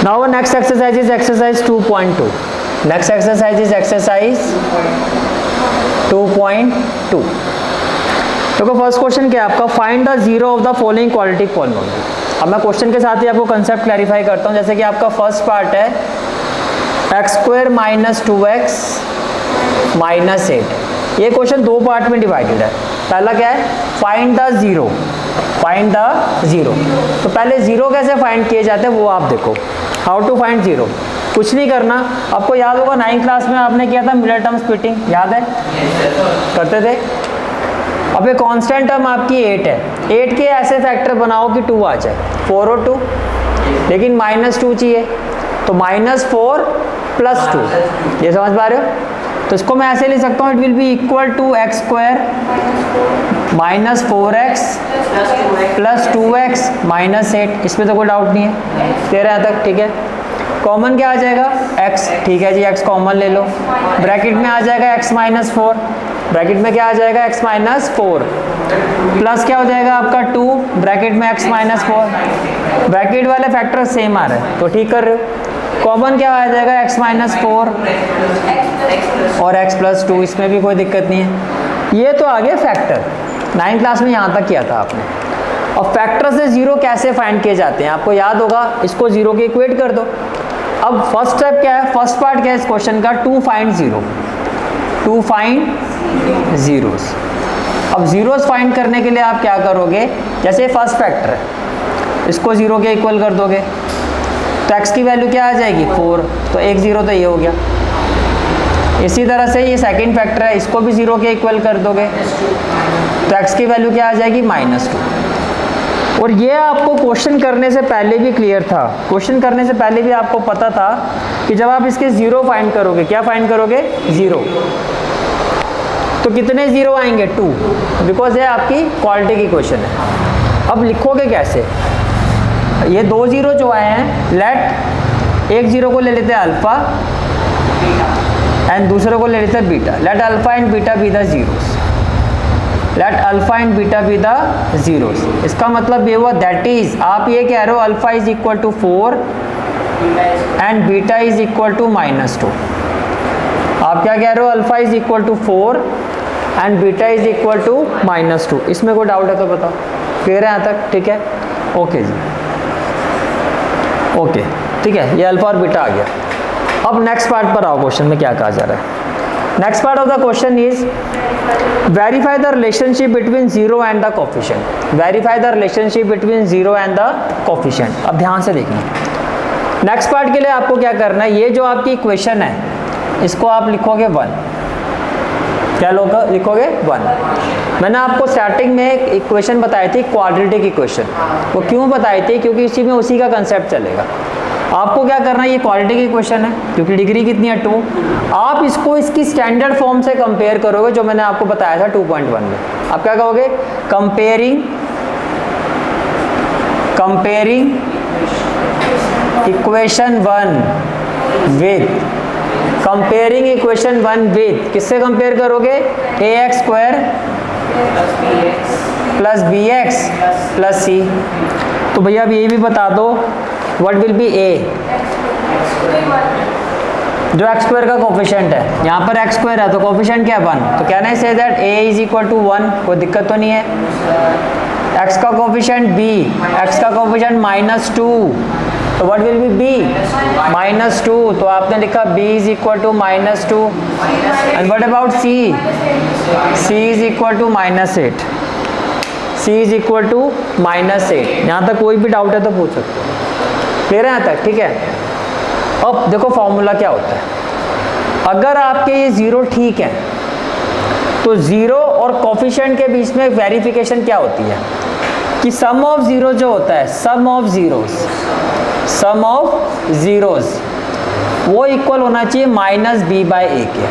Now next exercise is exercise 2.2. Next exercise is exercise 2.2. देखो first question क्या है आपका, find the zero of the following quadratic polynomial. अब मैं question के साथ ही आपको कंसेप्ट क्लैरिफाई करता हूँ। जैसे कि आपका फर्स्ट पार्ट है x² माइनस 2x माइनस 8। ये क्वेश्चन दो पार्ट में डिवाइडेड है। पहला क्या है, find the zero, find the zero. तो पहले जीरो कैसे फाइंड किए जाते हैं वो आप देखो। हाउ टू फाइंड जीरो, कुछ नहीं करना। आपको याद होगा 9th क्लास में आपने किया था मिडल टर्म स्प्लिटिंग, याद है? करते थे। अब ये कांस्टेंट टर्म आपकी 8 है, 8 के ऐसे फैक्टर बनाओ कि 2 आ जाए, 4 और 2, लेकिन -2 चाहिए, तो -4 + 2। ये समझ पा रहे हो? तो इसको मैं ऐसे लिख सकता हूँ, it will be equal to x² minus 4x plus 2x minus 8। इसमें तो कोई डाउट नहीं है, 13 तक, ठीक है। कॉमन क्या आ जाएगा, x, ठीक है जी, x कॉमन ले लो। ब्रैकेट में आ जाएगा x माइनस 4, ब्रैकेट में क्या आ जाएगा x माइनस 4, प्लस क्या हो जाएगा आपका 2, ब्रैकेट में x माइनस 4। ब्रैकेट वाले फैक्टर सेम आ रहे हैं तो ठीक कर रहे हो। कॉमन क्या आ जाएगा x माइनस 4 और x प्लस 2, इसमें भी कोई दिक्कत नहीं है। ये तो आगे फैक्टर 9th क्लास में यहाँ तक किया था आपने। और फैक्टर से जीरो कैसे फाइंड किए जाते हैं आपको याद होगा, इसको जीरो के इक्वेट कर दो। अब फर्स्ट स्टेप क्या है, फर्स्ट पार्ट क्या है इस क्वेश्चन का, to find zero, to find zeros. अब जीरोस फाइंड करने के लिए आप क्या करोगे, जैसे फर्स्ट फैक्टर है, इसको जीरो के इक्वल कर दोगे तो x की वैल्यू क्या आ जाएगी 4, तो एक जीरो तो ये हो गया। इसी तरह से ये सेकंड फैक्टर है, इसको भी जीरो के इक्वल कर दोगे तो x की वैल्यू क्या आ जाएगी -2। और ये आपको क्वेश्चन करने से पहले भी क्लियर था, क्वेश्चन करने से पहले भी आपको पता था कि जब आप इसके जीरो फाइंड करोगे, क्या फाइंड करोगे, जीरो, तो कितने जीरो आएंगे 2, बिकॉज ये आपकी क्वालिटी की क्वेश्चन है। अब लिखोगे कैसे, ये दो जीरो जो आए हैं, लेट एक जीरो को ले लेते हैं अल्फा एंड दूसरे को ले लेते हैं beta. Let alpha and beta be the zeros, let alpha and beta be the zeros. इसका मतलब ये हुआ, दैट इज आप ये कह रहे हो alpha is equal to 4 and beta is equal to -2। आप क्या कह रहे हो, alpha is equal to 4 and beta is equal to -2। इसमें कोई डाउट है तो बताओ, क्लियर है यहाँ तक, ठीक है, ओके जी, ओके, ठीक है, ये अल्फा और बीटा आ गया। अब नेक्स्ट पार्ट पर आओ, क्वेश्चन में क्या कहा जा रहा है। Next part of the question is verify the relationship between zero and the coefficient. Verify the relationship between zero and the coefficient. अब ध्यान से देखना, नेक्स्ट पार्ट के लिए आपको क्या करना है, ये जो आपकी इक्वेशन है इसको आप लिखोगे 1। क्या लिखोगे 1। मैंने आपको स्टार्टिंग में एक इक्वेशन बताई थी, क्वाड्रेटिक इक्वेशन। वो क्यों बताई थी, क्योंकि इसी में उसी का कंसेप्ट चलेगा। आपको क्या करना है, ये क्वाड्रेटिक इक्वेशन है क्योंकि डिग्री कितनी है 2। आप इसको इसकी स्टैंडर्ड फॉर्म से कंपेयर करोगे जो मैंने आपको बताया था 2.1 में। आप क्या कहोगे, comparing equation 1 with, comparing equation 1 with, किससे कंपेयर करोगे, ax² plus bx plus c। तो भैया अब ये भी बता दो, व्हाट विल बी a, जो x² का कोफिशिएंट है, यहाँ पर x² है तो कोफिशिएंट क्या है 1, तो can I say that a is equal to 1, कोई दिक्कत तो नहीं है। x का कोफिशिएंट b, x का कोफिशिएंट -2, तो व्हाट विल बी b, -2, तो आपने लिखा b is equal to -2। And what about c, c is equal to -8, c is equal to -8। यहाँ तक कोई भी डाउट है तो पूछ सकते हो, क्लियर है यहाँ तक, ठीक है। अब देखो फॉर्मूला क्या होता है, अगर आपके ये जीरो ठीक है तो जीरो और कोफिशिएंट के बीच में वेरिफिकेशन क्या होती है कि सम ऑफ जीरो जो होता है, सम ऑफ जीरोस वो इक्वल होना चाहिए -b/a के,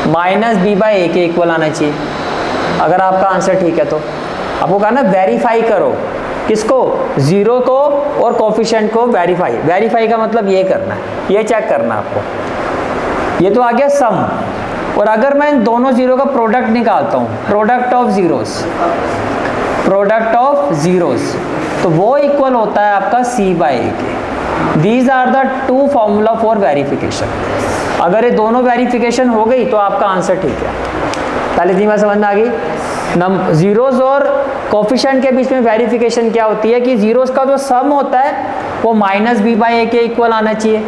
-b/a के इक्वल आना चाहिए। अगर आपका आंसर ठीक है तो आपको कहा ना वेरीफाई करो, किसको, जीरो को और कोफिशिएंट को वेरीफाई का मतलब ये करना है, ये चेक करना आपको। ये तो आ गया सम, और अगर मैं इन दोनों जीरो का प्रोडक्ट निकालता हूँ, प्रोडक्ट ऑफ जीरोस, तो वो इक्वल होता है आपका c/a के। These are the two formula for verification. अगर ये दोनों वेरिफिकेशन हो गई तो आपका आंसर ठीक है। पहले तीन बार समझ में आ गई। जीरोस और कोफिशिएंट के बीच में वेरिफिकेशन क्या होती है कि जीरोस का जो सम होता है वो माइनस बी बाई ए के इक्वल आना चाहिए,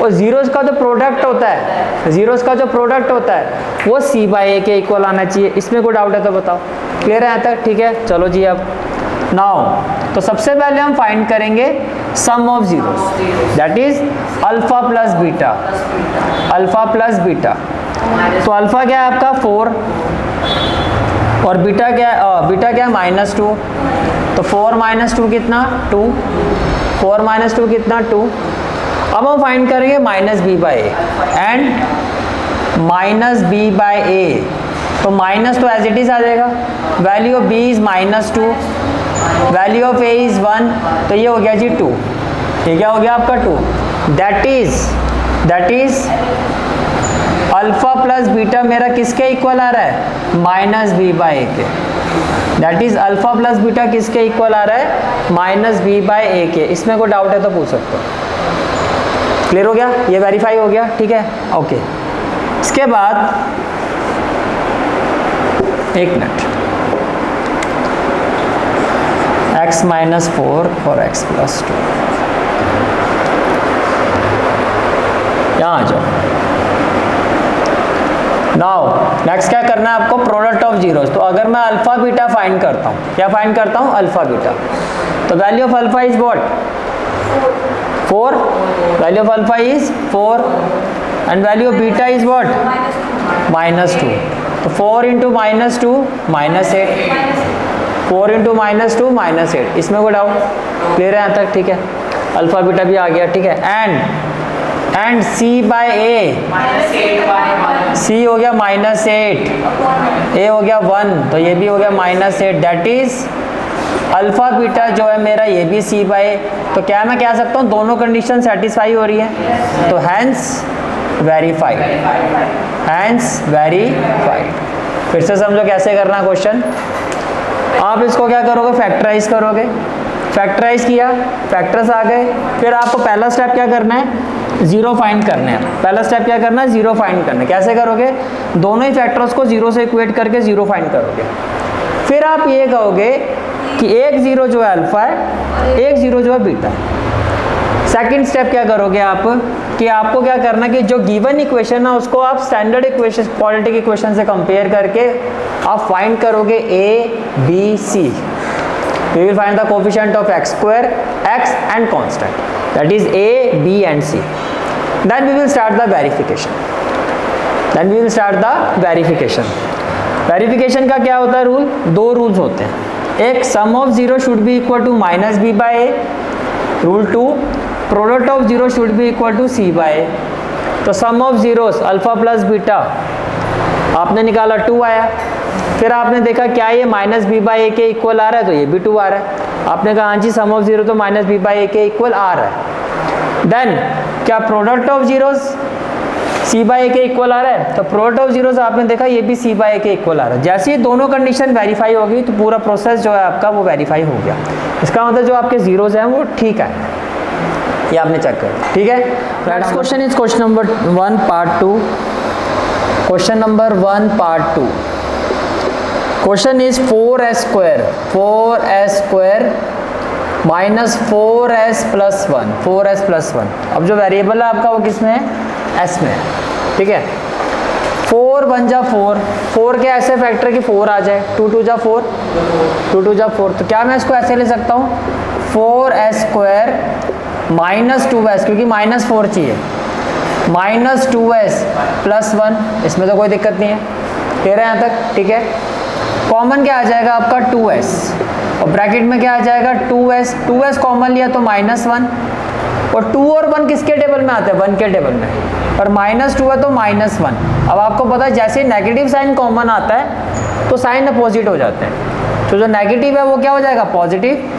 और जीरोस का जो प्रोडक्ट होता है, जीरोस का जो प्रोडक्ट होता है वो सी बाई ए के इक्वल आना चाहिए। इसमें कोई डाउट है तो बताओ। क्लियर है यहाँ तक? ठीक है, चलो जी। अब नाउ तो सबसे पहले हम फाइंड करेंगे sum of zeros, that is alpha plus beta. Alpha plus beta, तो अल्फा क्या है आपका 4 और बीटा क्या है, बीटा क्या है -2। तो 4 - 2 कितना 2, 4 - 2 कितना 2। अब हम फाइंड करेंगे minus B by A and minus B by A. तो माइनस तो एज इट इज आ जाएगा, value of B is -2, value of A is 1, तो ये हो गया जी 2। ये क्या हो गया आपका 2, that is alpha plus beta मेरा किसके इक्वल आ रहा है, माइनस बी बाई ए के। That is alpha plus beta किसके इक्वल आ रहा है, माइनस बी बाई ए के। इसमें कोई डाउट है तो पूछ सकते हो। क्लियर हो गया, ये वेरीफाई हो गया, ठीक है, ओके। इसके बाद एक मिनट, x - 4 और x + 2, यहाँ आ जाओ। नाउ नेक्स्ट क्या करना है आपको, प्रोडक्ट ऑफ जीरोस। तो अगर मैं अल्फा बीटा फाइंड करता हूँ, क्या फाइंड करता हूँ, अल्फा बीटा, तो value of alpha is what 4, value of alpha is 4 and value of beta is what -2। तो 4 × -2 -8, 4 × -2 -8। इसमें कोई डाउट? क्लियर है यहाँ तक? ठीक है, अल्फा बीटा भी आ गया, ठीक है। And c by a, c हो गया -8, a हो गया 1, तो ये भी हो गया -8। दैट इज अल्फा बीटा जो है मेरा ये भी c बाय ए। तो क्या मैं कह सकता हूँ दोनों कंडीशन सेटिस्फाई हो रही है, तो हैंस वेरीफाइड, हैंस वेरीफाइड। फिर से समझो कैसे करना क्वेश्चन। आप इसको क्या करोगे, फैक्टराइज करोगे, फैक्टराइज किया, फैक्टर्स आ गए। फिर आपको पहला स्टेप क्या करना है, जीरो फाइंड करना है। पहला स्टेप क्या करना है, जीरो फाइंड करना है। कैसे करोगे, दोनों ही फैक्टर्स को जीरो से इक्वेट करके जीरो फाइंड करोगे। फिर आप ये कहोगे कि एक जीरो जो है अल्फा है, एक जीरो जो है बीटा है। सेकंड स्टेप क्या करोगे आप कि आपको क्या करना कि जो गिवन इक्वेशन है उसको आप स्टैंडर्ड इक्वेशन, क्वाड्रेटिक इक्वेशन से कंपेयर करके आप फाइंड करोगे a, b, c। We will find the coefficient of x square, x and constant. That is a, b and c. Then we will start the verification. Then we will start the verification. Verification का क्या होता है rule, दो rules होते हैं। एक sum of zero should be equal to minus B by A, rule 2 product of zero should be equal to C by A. तो sum of zeros alpha plus beta आपने निकाला 2 आया। फिर आपने देखा क्या ये माइनस बी बाई ए के इक्वल आ रहा है, तो ये भी 2 आ रहा है। आपने कहा हाँ जी सम ऑफ जीरो तो माइनस बी बाई ए के इक्वल आ रहा है। देन क्या product of zeros C by A के इक्वल आ रहा है, तो प्रोडक्ट ऑफ जीरोस आपने देखा ये भी सी बाई ए के इक्वल आ रहा है। जैसे ही दोनों कंडीशन वेरीफाई होगी तो पूरा प्रोसेस जो है आपका वो वेरीफाई हो गया। इसका मतलब जो आपके जीरोस हैं वो ठीक है, ये आपने चेक कर, ठीक है। Next question is question number 1 part 2। Question number 1 part 2, question is 4s square minus 4s plus 1, 4s plus 1। अब जो वेरिएबल है आपका वो किस में है, s में है, ठीक है। 4 1 जा 4, 4 के ऐसे फैक्टर कि 4 आ जाए, 2 2 जा 4, 2 2 जा 4। तो क्या मैं इसको ऐसे ले सकता हूँ 4s स्क्वायर माइनस 2s, क्योंकि माइनस 4 चाहिए, माइनस 2s प्लस 1। इसमें तो कोई दिक्कत नहीं है, कह रहे हैं यहाँ तक, ठीक है। कॉमन क्या आ जाएगा आपका 2s, और ब्रैकेट में क्या आ जाएगा 2s, 2s कॉमन लिया तो -1, और 2 और 1 किसके टेबल में आते हैं, 1 के टेबल में, और -2 है तो -1। अब आपको पता है जैसे नेगेटिव साइन कॉमन आता है तो साइन अपोजिट हो जाते हैं। तो जो नेगेटिव है वो क्या हो जाएगा पॉजिटिव,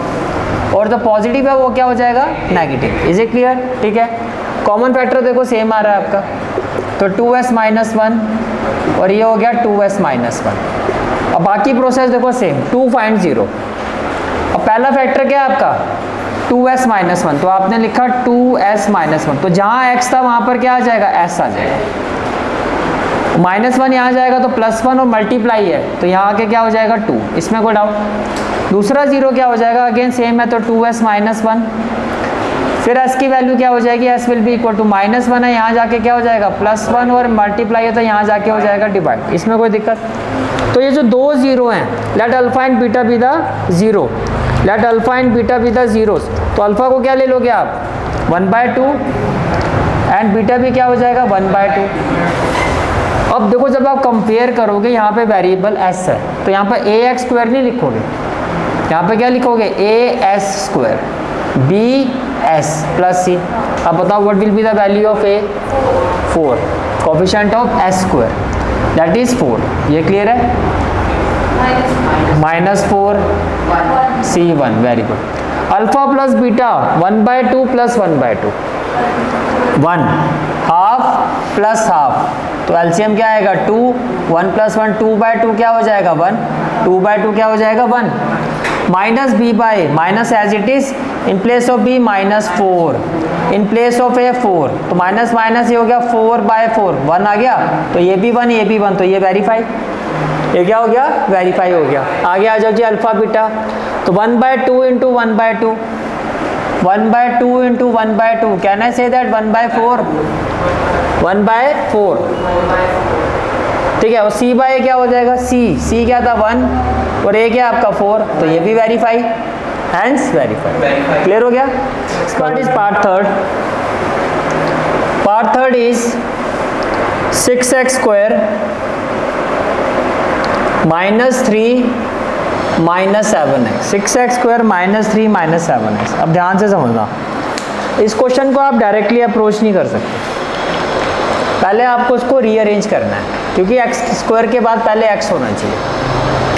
और जो पॉजिटिव है वो क्या हो जाएगा नेगेटिव। इज इट क्लियर, ठीक है। कॉमन फैक्टर देखो सेम आ रहा है आपका, तो 2s - 1 और ये हो गया 2s - 1। अब बाकी प्रोसेस देखो सेम, 2 फाइंड 0। अब पहला फैक्टर क्या है आपका 2s माइनस वन, तो आपने लिखा 2s माइनस वन, तो जहाँ x था वहाँ पर क्या आ जाएगा, s आ जाएगा। माइनस वन यहाँ जाएगा तो प्लस वन और मल्टीप्लाई है तो यहाँ आके क्या हो जाएगा 2, इसमें कोई डाउट। दूसरा जीरो क्या हो जाएगा, अगेन सेम है तो 2s माइनस वन, फिर s की वैल्यू क्या हो जाएगी, s will be equal to minus one है, यहाँ जाके क्या हो जाएगा प्लस वन और मल्टीप्लाई है तो यहाँ जाके हो जाएगा डिवाइड, इसमें कोई दिक्कत। तो ये जो दो जीरो हैं, let alpha and beta be the zero, let alpha and beta be the zeros, तो अल्फा को क्या ले लोगे आप 1/2 एंड बीटा भी क्या हो जाएगा 1/2। अब देखो जब आप कंपेयर करोगे यहाँ पे वेरिएबल s है तो यहाँ पर ax स्क्वायर नहीं लिखोगे, यहाँ पे क्या लिखोगे as square bs plus c। अब बताओ what will be the value of a, 4, coefficient of s square that is 4, ये क्लियर है, -4 c1, very good. Alpha plus beta 1/2 plus 1/2, 1 half plus half, तो एलसीएम क्या आएगा 2, 1 प्लस 1 2/2 क्या हो जाएगा 1, 2/2 क्या हो जाएगा 1, minus B by minus as it is, in place of B -4, in place of A 4, तो माइनस माइनस ये हो गया 4/4, 1 आ गया, तो ये भी 1 ये भी 1, तो ये वेरीफाई, ये क्या हो गया वेरीफाई हो गया। आगे आ जाओ जी अल्फा बीटा, तो 1/2 into 1/2, 1/2 into 1/2, can I say that 1/4, 1/4, ठीक है। और सी बाय क्या हो जाएगा, सी क्या था 1 और ए क्या आपका 4, तो ये भी वेरीफाई, हैंस वेरीफाई, क्लियर हो गया। What is part third, part third is 6x square -3 -7x, 6x square -3 -7x। अब ध्यान से समझना, इस क्वेश्चन को आप डायरेक्टली अप्रोच नहीं कर सकते, पहले आपको इसको रीअरेंज करना है, क्योंकि x स्क्वायर के बाद पहले x होना चाहिए,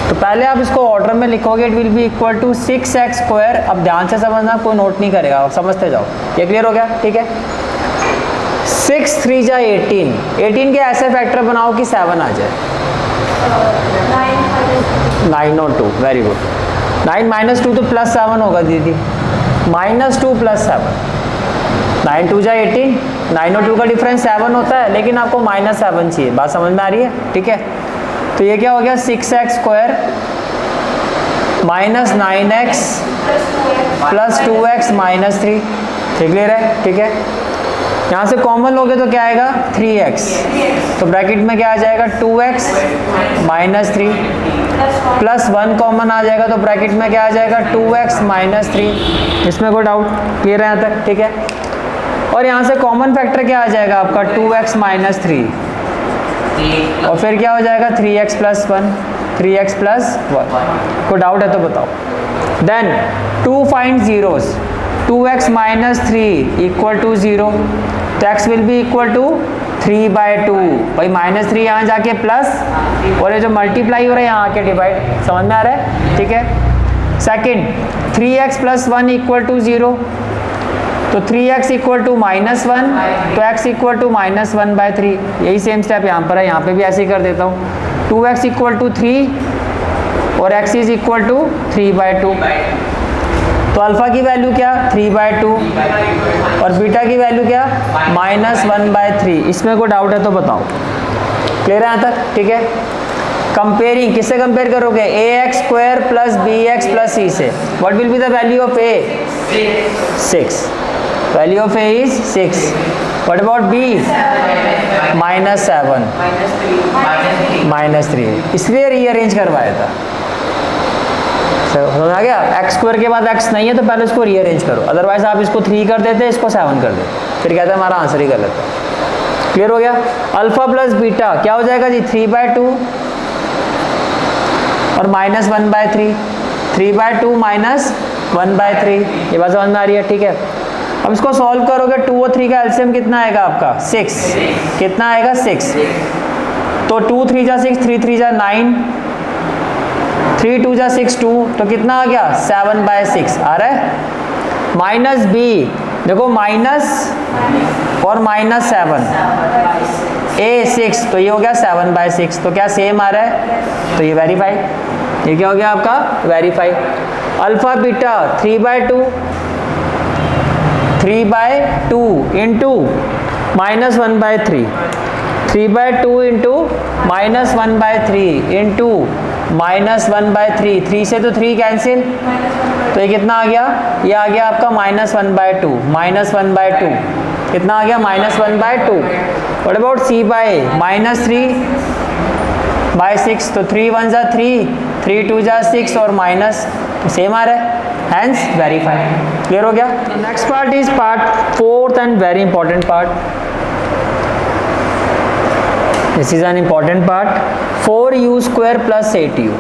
तो पहले आप इसको ऑर्डर में लिखोगे, it will be equal to 6x square. अब ध्यान से समझना, कोई नोट नहीं करेगा, आप समझते जाओ, ये क्लियर हो गया, ठीक है। 6 3 जा 18, 18 के ऐसे फैक्टर बनाओ कि 7 आ जाए, 9 और 2, वेरी गुड, 9 -2 तो +7 होगा दीदी, -2 + 7, 9 2 जा 18, 9 और 2 का डिफरेंस 7 होता है, लेकिन आपको -7 चाहिए, बात समझ में आ रही है, ठीक है। तो ये क्या हो गया 6x square -9x plus 2x -3, clear है, ठीक है। यहाँ से कॉमन लोगे तो क्या आएगा 3x, तो ब्रैकेट में क्या आ जाएगा 2x -3 प्लस 1 कॉमन आ जाएगा, तो ब्रैकेट में क्या आ जाएगा 2x -3, इसमें कोई डाउट, क्लियर है यहाँ तक, ठीक है। और यहाँ से कॉमन फैक्टर क्या आ जाएगा आपका 2x -3, और फिर क्या हो जाएगा 3x + 1, 3x + 1, कोई डाउट है तो बताओ। Then 2 find zeros, 2x -3 equal to 0, तो x will be equal to 3/2, भाई -3 यहाँ जाके प्लस, और ये जो मल्टीप्लाई हो रहा है यहाँ आके डिवाइड, समझ में आ रहा है, ठीक है। सेकंड 3x + 1 इक्वल टू 0, तो 3x इक्वल टू -1, तो x इक्वल टू -1/3, यही सेम स्टेप यहाँ पर है, यहाँ पे भी ऐसे ही कर देता हूँ, 2x इक्वल टू 3 और x इज इक्वल टू 3/2, तो अल्फा की वैल्यू क्या 3/2 और बीटा की वैल्यू क्या -1/3, इसमें कोई डाउट है तो बताओ, क्लियर है यहाँ तक, ठीक है। कंपेयरिंग, किससे कंपेयर करोगे ax square plus bx plus c से, what will be the value of a 6, value of a is 6, what about b -7 -3, इसलिए रीअरेंज करवाया था, समझ आ गया। x स्क्वायर के बाद x नहीं है तो पहले इसको रीअरेंज करो, अदरवाइज आप इसको 3 कर देते, इसको 7 कर देते, फिर कहते हैं हमारा आंसर ही गलत है, क्लियर हो गया। अल्फा प्लस बीटा क्या हो जाएगा जी 3/2 और -1/3, 3/2 -1/3, ये बात समझ में आ रही है, ठीक है। अब इसको सॉल्व करोगे 2 और 3 का एलसीएम कितना आएगा आपका 6, कितना आएगा 6, तो 2 3 जा 6, 3 3 जा 9, 3 2 जा 6 2, तो कितना आ गया 7/6 आ रहा है। माइनस बी देखो माइनस और -7, a 6, तो ये हो गया 7/6, तो क्या सेम आ रहा है, तो ये वेरीफाई, ये क्या हो गया आपका verify. Alpha beta 3/2 3/2 into -1/3, 3/2 into -1/3 into -1/3, 3 से तो 3 कैंसिल, तो ये कितना आ गया, ये आ गया आपका -1/2, -1/2 कितना आ गया, -1/2। व्हाट अबाउट c बाय -3/6, तो 3 1 जा 3, 3 2 जा 6 और माइनस सेम आ रहा है, हैंस वेरीफाइड। क्लियर हो गया। Next part is part 4th and very important part. This is an important part, 4u square plus 8u।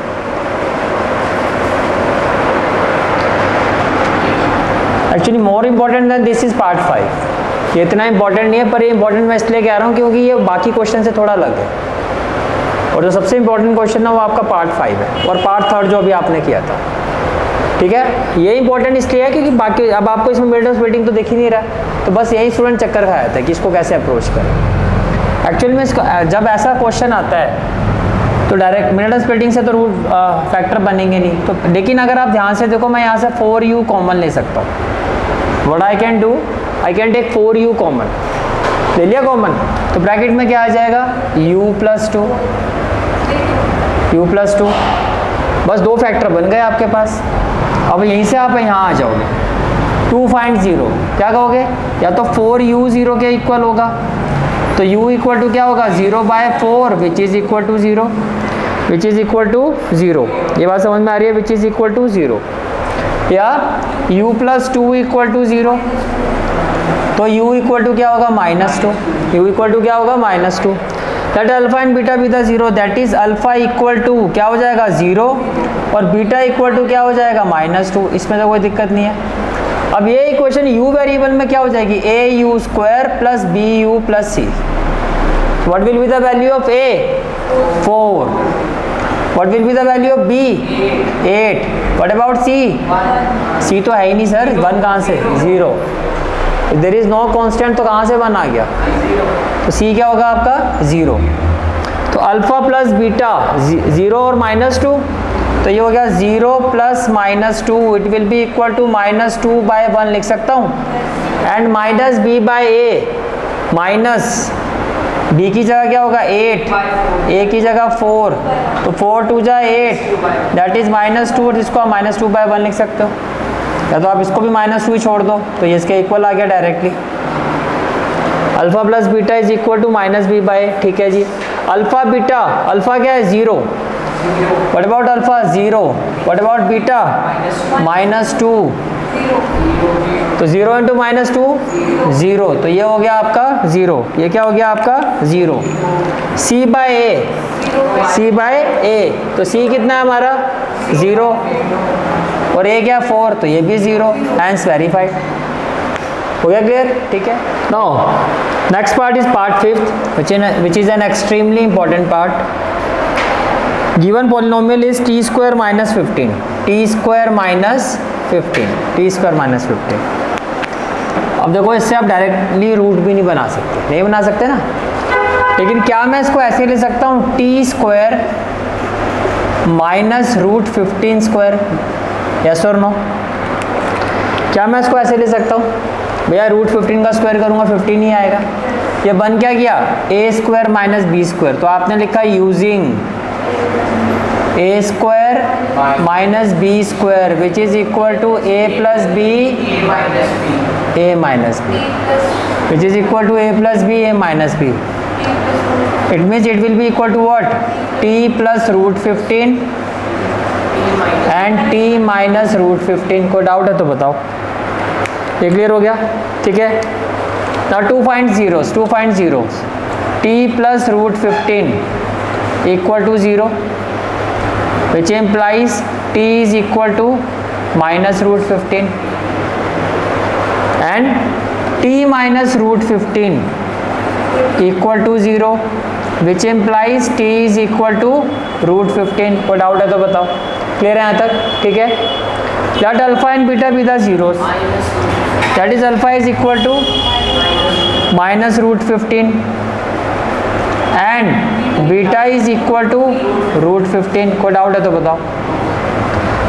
Actually more important than this is part 5। ये इतना इंपॉर्टेंट नहीं है, पर ये इंपॉर्टेंट मैं इसलिए कह रहा हूँ क्योंकि ये बाकी क्वेश्चन से थोड़ा अलग है, और जो सबसे इंपॉर्टेंट क्वेश्चन है वो आपका पार्ट 5 है और पार्ट 3 जो अभी आपने किया था। ठीक है, ये इंपॉर्टेंट इसलिए है क्योंकि बाकी अब आपको इसमें मिड टर्म स्प्लिटिंग तो दिख ही नहीं रहा, तो बस यही स्टूडेंट चक्कर खाया था कि इसको कैसे अप्रोच करें। एक्चुअली में इसको जब ऐसा क्वेश्चन आता है तो डायरेक्ट मिड टर्म स्प्लिटिंग से तो रूट फैक्टर बनेंगे नहीं, तो लेकिन अगर आप ध्यान से देखो मैं यहाँ से 4u कॉमन ले सकता हूँ। What I can do, I can take 4u common, ले लिया कॉमन, तो ब्रैकेट में क्या आ जाएगा, u + 2, u + 2, बस 2 फैक्टर बन गए आपके पास। अब यहीं से आप यहाँ आ जाओगे, 2 फाइंड 0, क्या कहोगे, या तो 4u 0 के इक्वल होगा, तो u इक्वल टू क्या होगा, 0/4 which is equal to 0, which is equal to 0। ये बात समझ में आ रही है, विच इज इक्वल टू 0, या u + 2 इक्वल टू 0, तो u इक्वल टू क्या होगा, -2, u इक्वल टू क्या होगा, -2। That alpha and beta be the 0, that is alpha equal to क्या हो जाएगा, 0, और बीटा इक्वल टू क्या हो जाएगा, -2। इसमें तो कोई दिक्कत नहीं है। अब ये इक्वेशन u वेरिएबल में क्या हो जाएगी, au square plus bu plus c। What will be the value of a, 4। What will be the value of b, 8। What about c, c तो है ही नहीं सर, 1 कहाँ से, 0। देयर इज नो कांस्टेंट, तो कहाँ से 1 आ गया, तो c क्या होगा आपका, 0। तो अल्फा प्लस बीटा 0 और -2, तो ये हो गया 0 + -2, it will be equal to -2/1 लिख सकता हूँ, एंड -b/a, माइनस b की जगह क्या होगा, 8, a की जगह 4, तो 4 2 जा 8, दैट इज -2, और इसको आप -2/1 लिख सकते हो, या तो आप इसको भी -2 ही छोड़ दो, तो ये इसके इक्वल आ गया directly. Alpha plus beta is equal to -b/a। ठीक है जी, अल्फा बीटा, अल्फा क्या है, 0। What about alpha, 0। What about beta, -2, तो 0 इंटू -2, 0, तो ये हो गया आपका 0, ये क्या हो गया आपका 0। c/a, c/a, तो c कितना है हमारा, 0, और a क्या, 4, तो ये भी 0, हैंस वेरीफाइड। हो गया क्लियर, ठीक है। Now next part is part 5th, which is an extremely important part. Given polynomial is t square minus 15, t square minus 15, t square minus 15। अब देखो इससे आप डायरेक्टली रूट भी नहीं बना सकते, नहीं बना सकते ना, लेकिन क्या मैं इसको ऐसे ले सकता हूँ, t square minus √15 square, yes और नो, क्या मैं इसको ऐसे ले सकता हूँ, भैया √15 का स्क्वायर करूँगा 15 ही आएगा। ये बन क्या गया, a square minus b square, तो आपने लिखा using a square minus b square which is equal to a plus b, a minus b, which is equal to a plus b, a minus b। It means it will be equal to what, t plus √15 and t minus √15। कोई doubt है तो बताओ, ये clear हो गया, ठीक है। Now 2 find zeros, t plus √15 equal to 0, which implies t is equal to minus √15 and t minus √15 equal to 0, which implies t is equal to √15। कोई डाउट है तो बताओ, क्लियर है यहाँ तक, ठीक है। Let alpha and beta be the zeros, that is alpha is equal to minus √15 and beta is equal to √15। कोई डाउट है तो बताओ।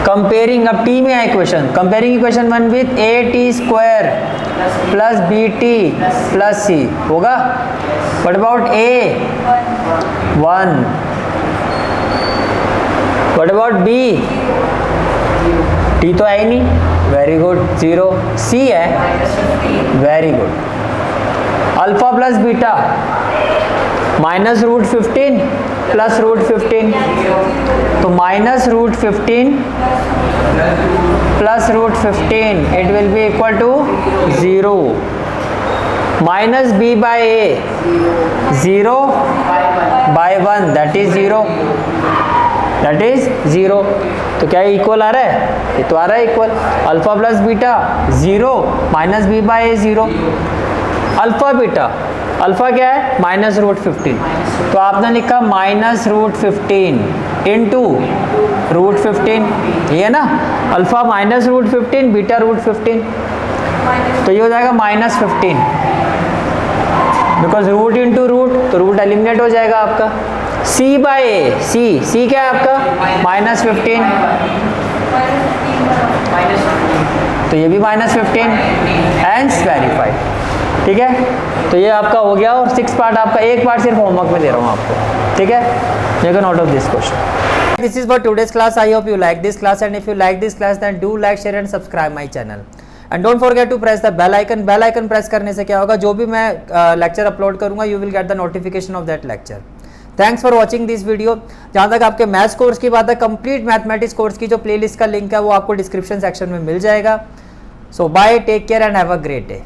कंपेयरिंग, अब टी में है equation, comparing equation 1 with a t square plus B T plus C होगा। What about A 1, what about B T तो है ही नहीं, वेरी गुड 0, सी है, very good. Alpha plus beta minus root 15 plus root 15, तो minus root 15 plus root 15 it will be equal to 0। Minus B by A 0 by 1 that is 0, that is 0। तो क्या equal आ रहा है? ये तो आ रहा है equal. Alpha plus beta 0 minus B by A 0। Alpha beta, alpha क्या है? माइनस रूट 15, तो आपने लिखा माइनस रूट 15 इंटू रूट 15, ये है ना। Alpha minus root 15, beta root 15, तो ये हो जाएगा minus 15, because root into root, तो रूट एलिमिनेट हो जाएगा आपका। सी बाय ए, सी क्या है आपका? माइनस 15, तो ये भी माइनस 15, हैंस वेरीफाइड। ठीक है, तो ये आपका हो गया। और 6 पार्ट आपका, एक पार्ट सिर्फ होमवर्क में दे रहा हूँ आपको। ठीक है, you can note of this question. This is for today's class. I hope you like this class, and if you like this class then do like, share and subscribe my channel, and don't forget to press the bell icon. Bell icon press करने से क्या होगा, जो भी मैं lecture upload करूंगा you will get the notification of that lecture. Thanks for watching this video. जहाँ तक आपके मैथ्स कोर्स की बात है, कंप्लीट मैथमेटिक्स कोर्स की जो प्लेलिस्ट का लिंक है वो आपको डिस्क्रिप्शन सेक्शन में मिल जाएगा। So bye, take care and have a great day.